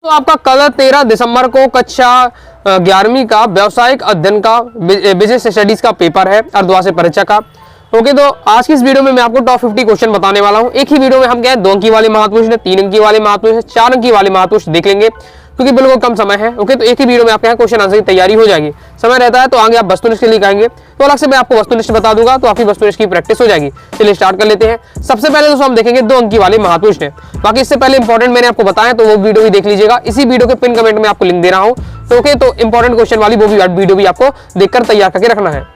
तो आपका कल 13 दिसंबर को कक्षा 11वीं का व्यावसायिक अध्ययन का बिजनेस स्टडीज का पेपर है अर्धवार्षिक से परीक्षा का। ओके, तो आज की इस वीडियो में मैं आपको टॉप 50 क्वेश्चन बताने वाला हूं। एक ही वीडियो में हम क्या है 2 अंक की वाली महत्वपूर्ण, 3 अंक की वाली महत्वपूर्ण, 4 अंक की वाली महत्वपूर्ण देख लेंगे क्योंकि बिल्कुल कम समय है। ओके, तो एक ही वीडियो में आपके यहाँ क्वेश्चन आंसर की तैयारी हो जाएगी। समय रहता है तो आगे आप वस्तुनिष्ठ के लिए कहेंगे तो अलग से मैं आपको वस्तुनिष्ठ बता दूंगा, तो आपकी वस्तुनिष्ठ की प्रैक्टिस हो जाएगी। चलिए स्टार्ट कर लेते हैं। सबसे पहले दोस्तों हम देखेंगे 2 अंक की वाली महत्वपूर्ण। बाकी इससे पहले इंपॉर्टेंट मैंने आपको बताया तो वो वीडियो भी देख लीजिएगा। इसी वीडियो के पिन कमेंट में आपको लिंक दे रहा हूं। तो ओके, तो इंपॉर्टेंट क्वेश्चन वाली वो भी वीडियो भी आपको देखकर तैयार करके रखना है।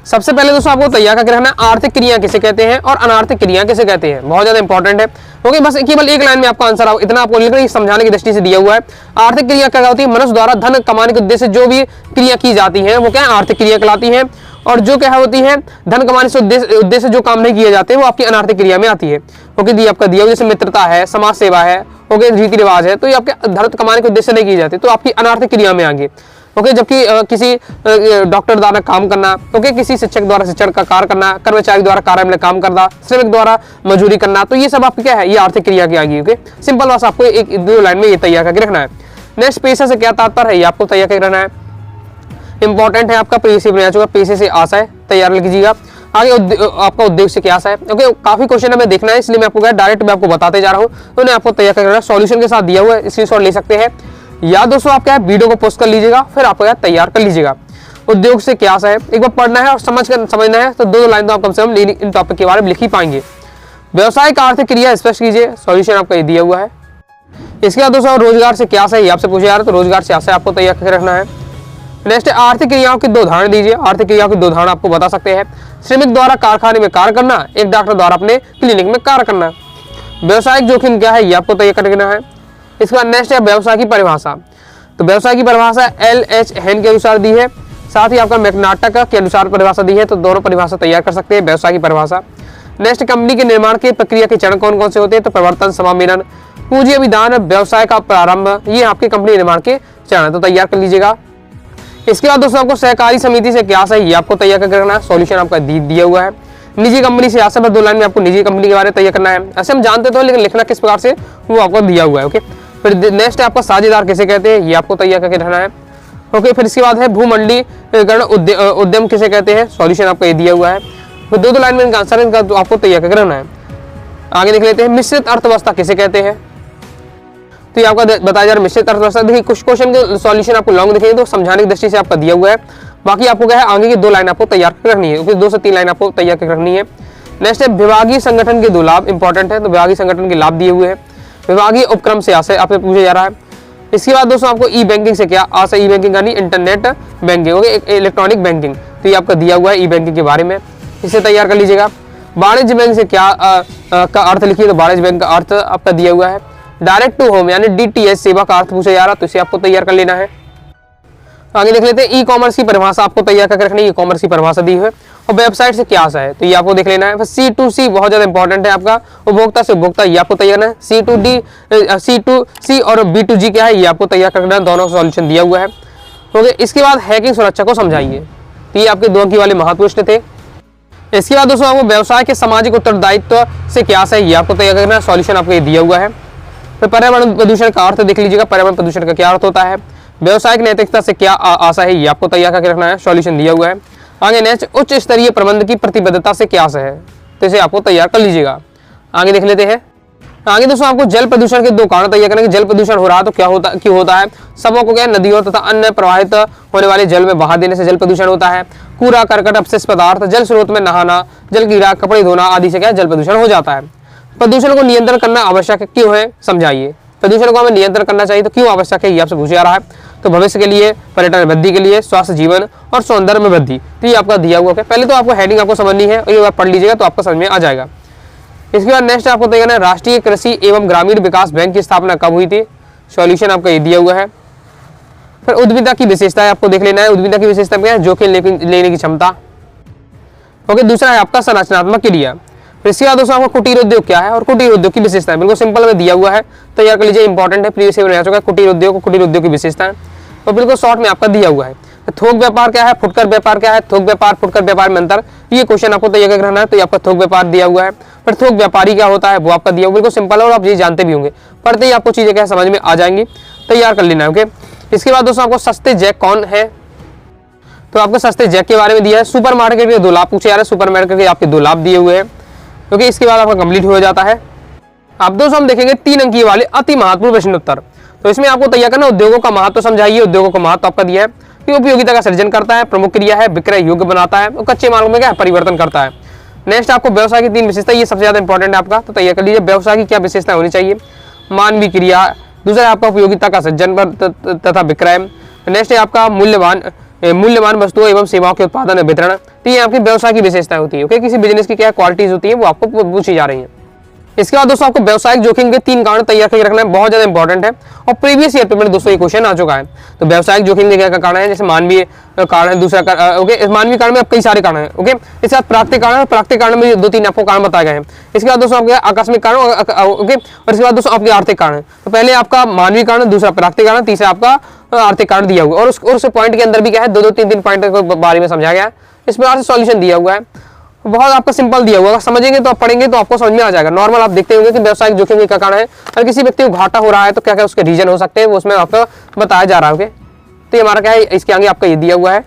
सबसे पहले दोस्तों आपको तैयार करके रखना है आर्थिक क्रिया किसे कहते हैं और अनार्थिक क्रिया किसे कहते हैं। बहुत ज्यादा इंपॉर्टेंट है। ओके, बस केवल एक लाइन में आपका आंसर आओ, इतना आपको लिखना समझाने की दृष्टि से दिया हुआ है। आर्थिक क्रिया क्या होती है? मनुष्य द्वारा धन कमाने के उद्देश्य जो भी क्रिया की जाती है वो क्या है? आर्थिक क्रिया कहलाती है। और जो क्या होती है धन कमाने से उद्देश्य जो काम नहीं किए जाते हैं वो आपकी अनार्थिक क्रिया में आती है। ओके, दी आपका दिया जैसे मित्रता है, समाज सेवा है, ओके, रीति रिवाज है, तो ये आपके धन कमाने के उद्देश्य नहीं किए जाते तो आपकी अनार्थिक क्रिया में आएंगे। ओके, जबकि किसी डॉक्टर द्वारा काम करना, ओके, किसी शिक्षक द्वारा शिक्षण का कार्य करना, कर्मचारी द्वारा कार्य में काम करना, श्रमिक द्वारा मजदूरी करना, तो ये सब आपकी क्या है? ये आर्थिक क्रिया की आएगी। ओके, सिंपल बस आपको एक 2 लाइन में ये तैयार करके रखना है। नेक्स्ट, पेशा से क्या तात्पर्य है ये आपको तैयार करके रखना है। इंपॉर्टेंट है आपका पेशे बनाया चुका, पेशे से आशा तैयार लिखिएगा। आगे आपका उद्देश्य से क्या आशा है। ओके, काफी क्वेश्चन हमें देखना है इसलिए मैं आपको डायरेक्ट मैं आपको बताते जा रहा हूँ। तो उन्हें आपको तैयार करके रखना है, सॉल्यूशन के साथ दिया हुआ है, स्क्रीनशॉट ले सकते हैं या दोस्तों आप क्या है वीडियो को पोस्ट कर लीजिएगा, फिर आपको यार तैयार कर लीजिएगा। उद्योग से क्या है एक बार पढ़ना है और समझना है तो 2 लाइन तो आप कम से कम इन टॉपिक के बारे में लिख ही पाएंगे। व्यवसाय का आर्थिक क्रिया स्पष्ट कीजिए, सॉल्यूशन आपका ये दिया हुआ है। इसके बाद दोस्तों रोजगार से क्या है ये आपसे पूछे जा रहा है तो रोजगार से आशय आपको तैयार करके रखना है। नेक्स्ट, आर्थिक क्रियाओं की 2 उदाहरण दीजिए। आर्थिक क्रियाओं की 2 उदाहरण आपको बता सकते हैं। श्रमिक द्वारा कारखाने में कार्य करना, एक डॉक्टर द्वारा अपने क्लिनिक में कार्य करना। व्यवसायिक जोखिम क्या है ये आपको तैयार करके रखना है। इसके बाद नेक्स्ट है व्यवसाय की परिभाषा। तो व्यवसाय की परिभाषा LH हेन के अनुसार दी है, साथ ही आपका मैकनाटक के अनुसार परिभाषा दी है, तो दोनों परिभाषा तैयार कर सकते हैं व्यवसाय की परिभाषा। नेक्स्ट, कंपनी के निर्माण की प्रक्रिया के चरण कौन कौन से होते हैं तो प्रवर्तन, समामेलन, पूंजी अभिदान, व्यवसाय का प्रारंभ, ये आपके कंपनी निर्माण के चरण तो तैयार कर लीजिएगा। इसके बाद दोस्तों आपको सहकारी समिति से क्या है ये आपको तैयार करके रखना है, सॉल्यूशन आपका दिया हुआ है। निजी कंपनी से आशा, 2 लाइन में आपको निजी कंपनी के बारे में तैयार करना है। ऐसे हम जानते तो लेकिन लिखना किस प्रकार से वो आपको दिया हुआ है। ओके, फिर नेक्स्ट है आपका साझेदार किसे कहते हैं ये आपको तैयार करके रखना है। ओके, फिर इसके बाद है भूमंडलीकरण उद्यम किसे कहते हैं, सॉल्यूशन आपका ये दिया हुआ है। फिर 2 लाइन में इनका आंसर इनका तो आपको तैयार करके रखना है। आगे देख लेते हैं मिश्रित अर्थव्यवस्था किसे कहते हैं, तो ये आपका बताया जा रहा है मिश्रित अर्थव्यवस्था। देखिए कुछ क्वेश्चन के सॉल्यूशन आपको लॉन्ग दिखेंगे तो समझाने की दृष्टि से आपका दिया हुआ है। बाकी आपको क्या है आगे की 2 लाइन आपको तैयार कर रखनी है, क्योंकि 2 से 3 लाइन आपको तैयार कर रखनी है। नेक्स्ट है विभागीय संगठन के 2 लाभ, इंपॉर्टेंट है, तो विभागीय संगठन के लाभ दिए हुए हैं। विभागीय उपक्रम से आशय आपसे पूछा जा रहा है। इसके बाद दोस्तों आपको ई बैंकिंग से क्या आशय, ई बैंकिंग यानी internet banking, okay, electronic banking, तो ये आपका दिया हुआ है ई बैंकिंग के बारे में, इसे तैयार कर लीजिएगा। वाणिज्य बैंक से क्या का अर्थ लिखिए, तो वाणिज्य बैंक का अर्थ आपका दिया हुआ है। डायरेक्ट टू होम यानी DTH सेवा का अर्थ पूछा जा रहा है तो इसे आपको तैयार कर लेना है। आगे देख लेते हैं ई कॉमर्स की परिभाषा आपको तैयार करके रखनी है, ई कॉमर्स की परिभाषा दी है। और वेबसाइट से क्या आशा है तो ये आपको देख लेना है। फिर C2C बहुत ज्यादा इंपॉर्टेंट है आपका, उपभोक्ता से उपभोक्ता ये आपको तैयार करना है। C2C और B2G क्या है ये आपको तैयार करना है, दोनों सॉल्यूशन दिया हुआ है। ओके, इसके बाद हैकिंग सुरक्षा को समझाइए, तो ये आपके 2 अंक वाले महत्वपूर्ण थे। इसके बाद दोस्तों आपको व्यवसाय के सामाजिक उत्तरदायित्व से क्या आशा है ये आपको तैयार करना है, सॉल्यूशन आपको ये दिया हुआ है। फिर पर्यावरण प्रदूषण का अर्थ देख लीजिएगा, पर्यावरण प्रदूषण का क्या अर्थ होता है। व्यवसायिक नैतिकता से क्या आशा है ये आपको तैयार करके रखना है, सॉल्यूशन दिया हुआ है। आगे नेक्स्ट, उच्च स्तरीय प्रबंध की प्रतिबद्धता से क्या आशा है तो इसे आपको तैयार कर लीजिएगा। आगे देख लेते हैं। आगे दोस्तों आपको जल प्रदूषण के 2 कारण तैयार करना है। जल प्रदूषण हो रहा है तो क्या होता क्यों होता है। सबों को क्या नदियों तथा अन्य प्रवाहित होने वाले जल में बहा देने से जल प्रदूषण होता है। कूड़ा करकट अपशिष्ट पदार्थ जल स्रोत में नहाना, जल कीड़ा, कपड़े धोना आदि से क्या जल प्रदूषण हो जाता है। प्रदूषण को नियंत्रण करना आवश्यक क्यों है समझाइए। प्रदूषण को हमें नियंत्रण करना चाहिए तो क्यों आवश्यक है ये आपसे पूछा जा रहा है। तो भविष्य के लिए, पर्यटन में वृद्धि के लिए, स्वास्थ्य जीवन और सौंदर्य में वृद्धि, तो ये आपका दिया हुआ है। पहले तो आपको हेडिंग आपको समझनी है और ये बार पढ़ लीजिएगा तो आपको समझ में आ जाएगा। इसके बाद नेक्स्ट आपको तैयार है राष्ट्रीय कृषि एवं ग्रामीण विकास बैंक की स्थापना कब हुई थी, सॉल्यूशन आपका ये दिया हुआ है। फिर उद्यमिता की विशेषता आपको देख लेना है। उद्यमिता की विशेषता क्या है, जोखिम लेने की क्षमता। ओके, दूसरा है आपका संरचनात्मक क्रिया। इसके बाद दोस्तों आपको कुटीर उद्योग क्या है और कुटीर उद्योग की विशेषता बिल्कुल सिंपल में दिया हुआ है, तैयार कर लीजिए, इंपॉर्टेंट है, प्रीवियस ईयर में आ चुका है। कुटीर उद्योग की विशेषता तो बिल्कुल शॉर्ट में आपका दिया हुआ है। थोक व्यापार क्या है, फुटकर व्यापार क्या है, थोक व्यापार फुटकर व्यापार में अंतर, ये क्वेश्चन आपको तैयार करना है। तो ये आपका थोक व्यापार दिया हुआ है। फिर थोक व्यापारी क्या होता है वो आपका दिया हुआ, बिल्कुल सिंपल है और आप ये जानते भी होंगे। पढ़ते ही आपको चीजें क्या समझ में आ जाएंगी, तैयार कर लेना है। ओके, इसके बाद दोस्तों आपको सस्ते जैक कौन है, तो आपको सस्ते जैक के बारे में दिया है। सुपर मार्केट के 2 लाभ पूछे जा रहे हैं, सुपर मार्केट के आपके 2 लाभ दिए हुए हैं, क्योंकि इसके बाद आपका कंप्लीट हो जाता है। अब दोस्तों हम देखेंगे 3 अंकीय वाले अति महत्वपूर्ण प्रश्न उत्तर। तो इसमें आपको तैयार करना उद्योगों का महत्व समझाइए। उद्योगों का महत्व आपका दिया है कि उपयोगिता का सृजन करता है, प्रमुख क्रिया है, विक्रय योग्य बनाता है और कच्चे माल में क्या है परिवर्तन करता है। नेक्स्ट आपको व्यवसाय की 3 विशेषता, ये सबसे ज्यादा इंपॉर्टेंट है आपका, तो तैयार कर लीजिए। व्यवसाय की क्या विशेषता होनी चाहिए, मानवीय क्रिया, दूसरा आपका उपयोगिता का सृजन तथा विक्रय, नेक्स्ट है आपका मूल्यवान वस्तुओं एवं सेवाओं के उत्पादन और वितरण। तो ये आपकी व्यवसाय की विशेषताएं होती है। ओके, किसी बिजनेस की क्या क्वालिटीज होती है वो आपको पूछी जा रही है। इसके बाद दोस्तों आपको व्यवसायिक जोखिम के 3 कारण तैयार करके रखना है, बहुत ज्यादा इंपॉर्टेंट है और प्रीवियस ईयर पेपर में दोस्तों ये क्वेश्चन आ चुका है। तो व्यवसायिक जोखिम के क्या कारण है, जैसे मानवीय कारण है, दूसरा ओके मानवीय कारण में अब कई सारे कारण है। ओके, इसके बाद प्राकृतिक कारण, प्राकृतिक कारण में 2-3 आपको कारण बताए गए हैं। इसके बाद दोस्तों आपके आकस्मिक कारण, ओके, और इसके बाद दोस्तों आपके आर्थिक कारण। तो पहले आपका मानवीय कारण, दूसरा प्राकृतिक कारण, तीसरा आपका आर्थिक कारण दिया हुआ है। और उस पॉइंट के अंदर भी क्या है 2-2, 3-3 पॉइंट के बारे में समझाया गया है। इस प्रकार से सॉल्यूशन दिया हुआ है, बहुत आपका सिंपल दिया हुआ है, समझेंगे तो आप पढ़ेंगे तो आपको समझ में आ जाएगा। नॉर्मल आप देखते होंगे कि व्यवसायिक जोखिम के क्या कारण है, अगर किसी व्यक्ति को घाटा हो रहा है तो क्या क्या उसके रीजन हो सकते हैं, वो उसमें आपको बताया जा रहा है। ओके, तो ये हमारा क्या है, इसके आगे आपका ये दिया हुआ है,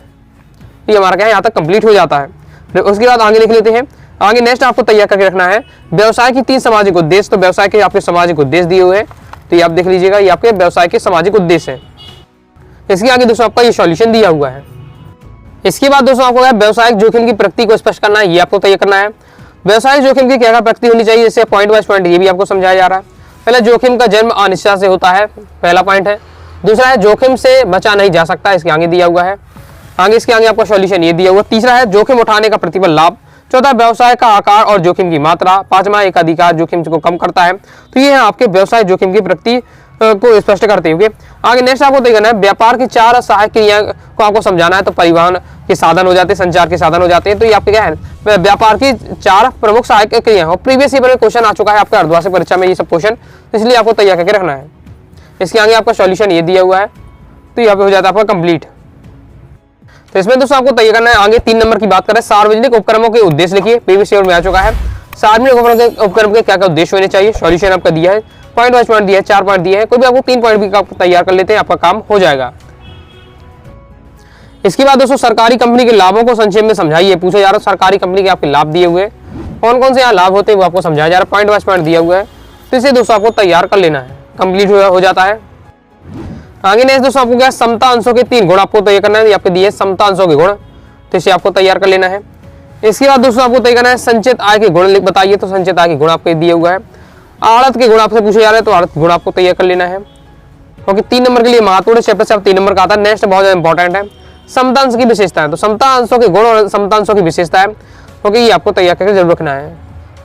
ये हमारा क्या है यहाँ तक कंप्लीट हो जाता है। उसके बाद आगे लिख लेते हैं। आगे नेक्स्ट आपको तैयार करके रखना है व्यवसाय की 3 सामाजिक उद्देश्य। तो व्यवसाय के आपके सामाजिक उद्देश्य दिए हुए हैं, तो ये आप देख लीजिएगा, ये आपके व्यवसाय के सामाजिक उद्देश्य है। इसके आगे दोस्तों आपका ये सॉल्यूशन दिया हुआ है। इसके बाद दोस्तों आपको व्यवसायिक जोखिम की प्रकृति को स्पष्ट करना है, ये आपको तैयार करना है। व्यवसायिक जोखिम की क्या प्रकृति होनी चाहिए, जैसे पॉइंट वाइज पॉइंट ये भी आपको समझाया जा रहा है। पहले जोखिम का जन्म अनिश्चितता से होता है, पहला पॉइंट है। दूसरा है जोखिम से बचा नहीं जा सकता, इसके आगे दिया हुआ है। आगे इसके आगे आपका सॉल्यूशन ये दिया हुआ। तीसरा है जोखिम उठाने का प्रतिफल लाभ। चौथा व्यवसाय का आकार और जोखिम की मात्रा। पांचवा एक अधिकार जोखिम को कम करता है। तो ये है आपके व्यवसाय जोखिम की प्रकृति को स्पष्ट करते हुए। आगे नेक्स्ट आपको तय करना है व्यापार की 4 सहायक क्रिया को आपको समझाना है। तो परिवहन के साधन हो जाते हैं, संचार के साधन हो जाते हैं। तो ये आपके क्या है व्यापार की 4 प्रमुख सहायक क्रिया। और प्रीवियस ईयर में क्वेश्चन आ चुका है आपका अर्धवार्षिक परीक्षा में ये सब क्वेश्चन, इसलिए आपको तैयार करके रखना है। इसके आगे आपका सॉल्यूशन ये दिया हुआ है, तो यहाँ पे हो जाता है आपका कंप्लीट। तो इसमें दोस्तों आपको तैयार करना है। आगे 3 नंबर की बात करें, सार्वजनिक उपक्रमों के उद्देश्य लिखिए, प्रीवियस ईयर में आ चुका है। सार्वजनिक उपक्रम के क्या क्या उद्देश्य होने चाहिए, सॉल्यूशन आपका दिया है, पॉइंट वाइज पॉइंट दिया है, 4 पॉइंट दिए हैं, कोई भी आपको 3 पॉइंट भी तैयार कर लेते हैं, आपका काम हो जाएगा। इसके बाद दोस्तों सरकारी कंपनी के लाभों को संक्षेप में समझाइए, पूछा जा रहा है सरकारी कंपनी के आपके लाभ दिए हुए हैं, कौन कौन से यहाँ लाभ होते हैं वो आपको समझाया जा रहा है, पॉइंट वाइज पॉइंट दिया हुआ है। तो इसे दोस्तों आपको तैयार कर लेना है, कंप्लीट हो जाता है। आगे नेक्स्ट दोस्तों आपको क्या समता अंशों के 3 गुण आपको तैयार करना है, आपके दिए समता अंशों के गुण, तो इसे आपको तैयार कर लेना है। इसके बाद दोस्तों आपको तय करना है संचित आय के गुण बताइए, तो संचित आय के गुण आपको दिए हुआ है। आड़त के गुण आपसे पूछे जा रहे हैं, तो आड़त गुण आपको तैयार कर लेना है, क्योंकि 3 नंबर के लिए महत्वपूर्ण चैप्टर से 3 नंबर का आता है। नेक्स्ट बहुत ज्यादा इंपॉर्टेंट है समता अंश की विशेषता है, तो समता अंशों के गुण और समता अंशों की विशेषता है, क्योंकि ये आपको तैयार करके जरूर रखना है।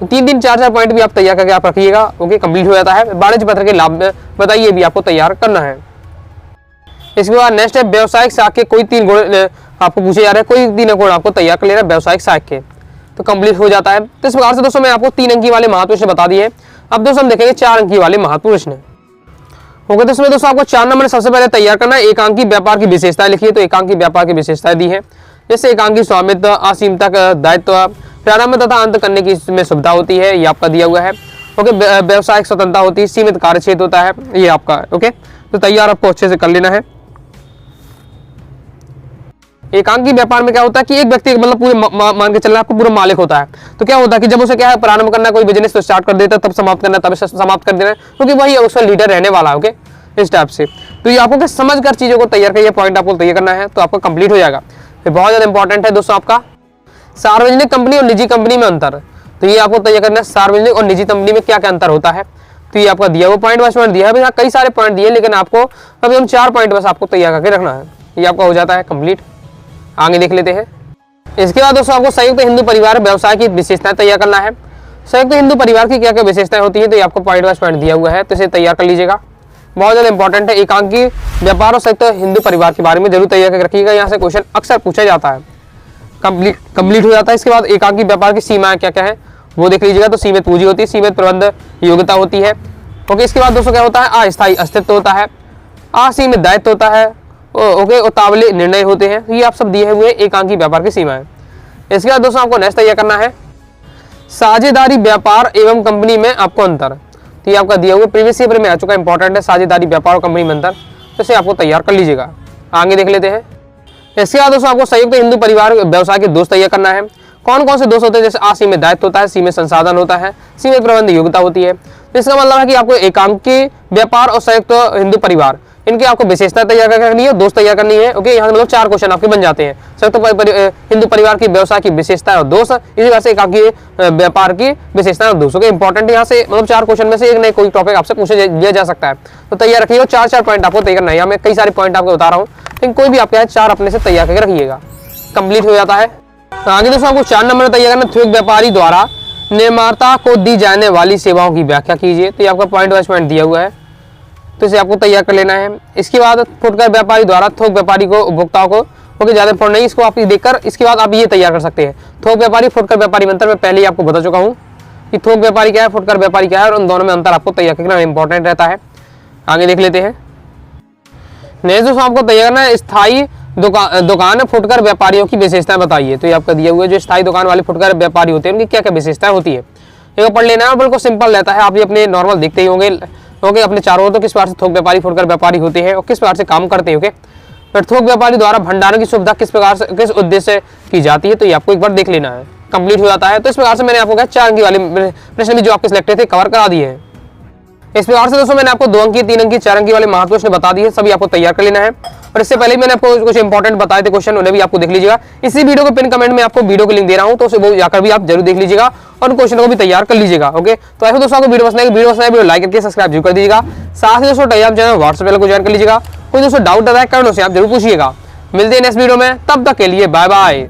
3-3, 4-4 पॉइंट भी आप तैयार करके आप रखिएगा, ओके कंप्लीट हो जाता है। वाणिज्य पत्र के लाभ बताइए, भी आपको तैयार करना है। इसके बाद नेक्स्ट है व्यवसायिक साख के कोई 3 गुण आपको पूछे जा रहे हैं, कोई 3 गुण आपको तैयार कर लेना है व्यवसायिक साख के, तो कंप्लीट हो जाता है। तो इस प्रकार से दोस्तों मैं आपको 3 अंकी वाले महत्व प्रश्न बता दिए। अब दोस्तों हम देखेंगे 4 अंकी वाले महत्व प्रश्न। ओके, तो इसमें दोस्तों आपको 4 नंबर सबसे पहले तैयार करना है एकांकी व्यापार की विशेषताएं लिखिए, तो एकांकी व्यापार की विशेषताएं दी है, जैसे एकांकी स्वामित्व, असीमता का दायित्व, प्रारंभ तथा अंत करने की इसमें सुविधा होती है, ये आपका दिया हुआ है। ओके, व्यवसायिक स्वतंत्रता होती है, सीमित कार्यक्षेत्र होता है, ये आपका ओके। तो तैयार आपको अच्छे से कर लेना है। एकांकी व्यापार में क्या होता है कि एक व्यक्ति मतलब पूरे मान के चलना आपको पूरा मालिक होता है। तो क्या होता है कि जब उसे क्या है प्रारंभ करना कोई बिजनेस तो स्टार्ट कर देता है, तब समाप्त करना तब समाप्त कर देना, क्योंकि वही उसका लीडर रहने वाला है। ओके, इस टाइप से तो ये आपको समझ कर चीजों को तैयार करिए, पॉइंट आपको तैयार करना है, तो आपका कंप्लीट हो जाएगा। फिर बहुत ज्यादा इंपॉर्टेंट है दोस्तों आपका सार्वजनिक कंपनी और निजी कंपनी में अंतर, तो ये आपको तैयार करना है सार्वजनिक और निजी कंपनी में क्या क्या अंतर होता है, तो ये आपका दिया वो पॉइंट वाइज पॉइंट दिया है। कई सारे पॉइंट दिए, लेकिन आपको अभी हम 4 पॉइंट बस आपको तैयार करके रखना है, ये आपका हो जाता है कंप्लीट। आगे देख लेते हैं। इसके बाद दोस्तों आपको संयुक्त हिंदू परिवार व्यवसाय की विशेषताएं तैयार करना है। संयुक्त हिंदू परिवार की क्या क्या विशेषताएं होती है, तो ये आपको पॉइंट वाइज पॉइंट दिया हुआ है, तो इसे तैयार कर लीजिएगा, बहुत ज्यादा इंपॉर्टेंट है। एकांकी व्यापार और संयुक्त हिंदू परिवार के बारे में जरूर तैयार करके रखिएगा, यहाँ से क्वेश्चन अक्सर पूछा जाता है। कंप्लीट हो जाता है। इसके बाद एकांकी व्यापार की सीमाएं क्या क्या है वो देख लीजिएगा, तो सीमित पूंजी होती है, सीमित प्रबंध योग्यता होती है। ओके, इसके बाद दोस्तों क्या होता है अस्थायी अस्तित्व होता है, असीमित दायित्व होता है, ओके उतावले निर्णय होते हैं, ये आप सब दिए हुए एकांकी व्यापार की सीमाएं। इसके बाद दोस्तों आपको नेक्स्ट तैयार करना है साझेदारी व्यापार एवं कंपनी में आपको अंतर, तो ये आपका दिया हुआ प्रीवियस ईयर में आ चुका, इंपॉर्टेंट है, साझेदारी व्यापार और कंपनी में अंतर, तो इसे आपको तैयार कर लीजिएगा। आगे देख लेते हैं। इसके बाद दोस्तों आपको संयुक्त हिंदू परिवार व्यवसाय के दोष तैयार करना है। कौन कौन से दोष होते हैं, जैसे असीमित दायित्व होता है, सीमित संसाधन होता है, सीमित प्रबंध योग्यता होती है। तो इसका मतलब है कि आपको एकांकी व्यापार और संयुक्त हिंदू परिवार, इनकी आपको विशेषता तैयार करनी है, दोष तैयार करनी है। ओके, यहाँ मतलब 4 क्वेश्चन आपके बन जाते हैं। संयुक्त हिंदू परिवार की व्यवसाय की विशेषता और दोष, इसी तरह से एकांकी व्यापार की विशेषता और दोष। ओके, इंपॉर्टेंट यहाँ से मतलब 4 क्वेश्चन में से एक नए कोई टॉपिक आपसे पूछे दिया जा सकता है, तो तैयार रखिएगा। 4 पॉइंट आपको तैयार करना है। यहाँ मैं कई सारे पॉइंट आपको बता रहा हूँ, लेकिन कोई भी आपके 4 अपने से तैयार करके रखिएगा, कंप्लीट हो जाता है। आगे दोस्तों आपको 4 नंबर तैयार करना, थोक व्यापारी द्वारा निर्माता को दी जाने वाली सेवाओं की व्याख्या कीजिए। तो ये आपका पॉइंट वाइज पॉइंट दिया हुआ है, तो इसे आपको तैयार कर लेना है। इसके बाद फुटकर व्यापारी द्वारा थोक व्यापारी को उपभोक्ताओं को, ओके ज़्यादा इंपॉर्टेंट नहीं, इसको आप देखकर इसके बाद आप ये तैयार कर सकते हैं। थोक व्यापारी फुटकर व्यापारी में अंतर मैं पहले ही आपको बता चुका हूँ कि थोक व्यापारी क्या है, फुटकर व्यापारी क्या है, और उन दोनों में अंतर आपको तैयार करना इंपॉर्टेंट रहता है। आगे देख लेते हैं। नेक्स्ट दोस्तों आपको तैयार करना है, स्थायी दुकान फुटकर व्यापारियों की विशेषताएं बताइए। तो ये आपका दिया हुआ है, जो स्थायी दुकान वाले फुटकर व्यापारी होते हैं उनकी क्या क्या विशेषताएं होती है, ये पढ़ लेना है। बिल्कुल सिंपल रहता है, आप ये अपने नॉर्मल देखते ही होंगे। ओके, अपने चारों ओर तो किस प्रकार से थोक व्यापारी फुटकर व्यापारी होते हैं और किस प्रकार से काम करते हैं। ओके, फिर थोक व्यापारी द्वारा भंडारण की सुविधा किस प्रकार से, किस उद्देश्य से की जाती है, तो ये आपको एक बार देख लेना है, कंप्लीट हो जाता है। तो इस प्रकार से मैंने आपको कहा 4 अंकी वाले प्रश्न भी जो आपके सिलेक्टेड थे कवर करा दिए हैं। इस प्रकार से दोस्तों मैंने आपको 2 अंकी, 3 अंकी, 4 अंकी वाले महत्व प्रश्न बता दिए, सभी आपको तैयार कर लेना है। और इससे पहले मैंने आपको कुछ इंपॉर्टेंट बताए थे क्वेश्चन, उन्हें भी आपको देख लीजिएगा। इसी वीडियो के पिन कमेंट में आपको वीडियो की लिंक दे रहा हूं, तो उसे वो जाकर भी आप जरूर देख लीजिएगा और उन क्वेश्चन को भी तैयार कर लीजिएगा। ओके, तो ऐसे दोस्तों आपको वीडियो पसंद है, वीडियो लाइक करके सब्सक्राइब जरूर कर दीजिएगा। साथ ही दोस्तों टेलीग्राम चैनल, व्हाट्सएप चैनल को ज्वाइन कर लीजिएगा। कोई दोस्तों डाउट आता है करने से आप जरूर पूछिएगा। मिलते हैं नेक्स्ट वीडियो में, तब तक के लिए बाय बाय।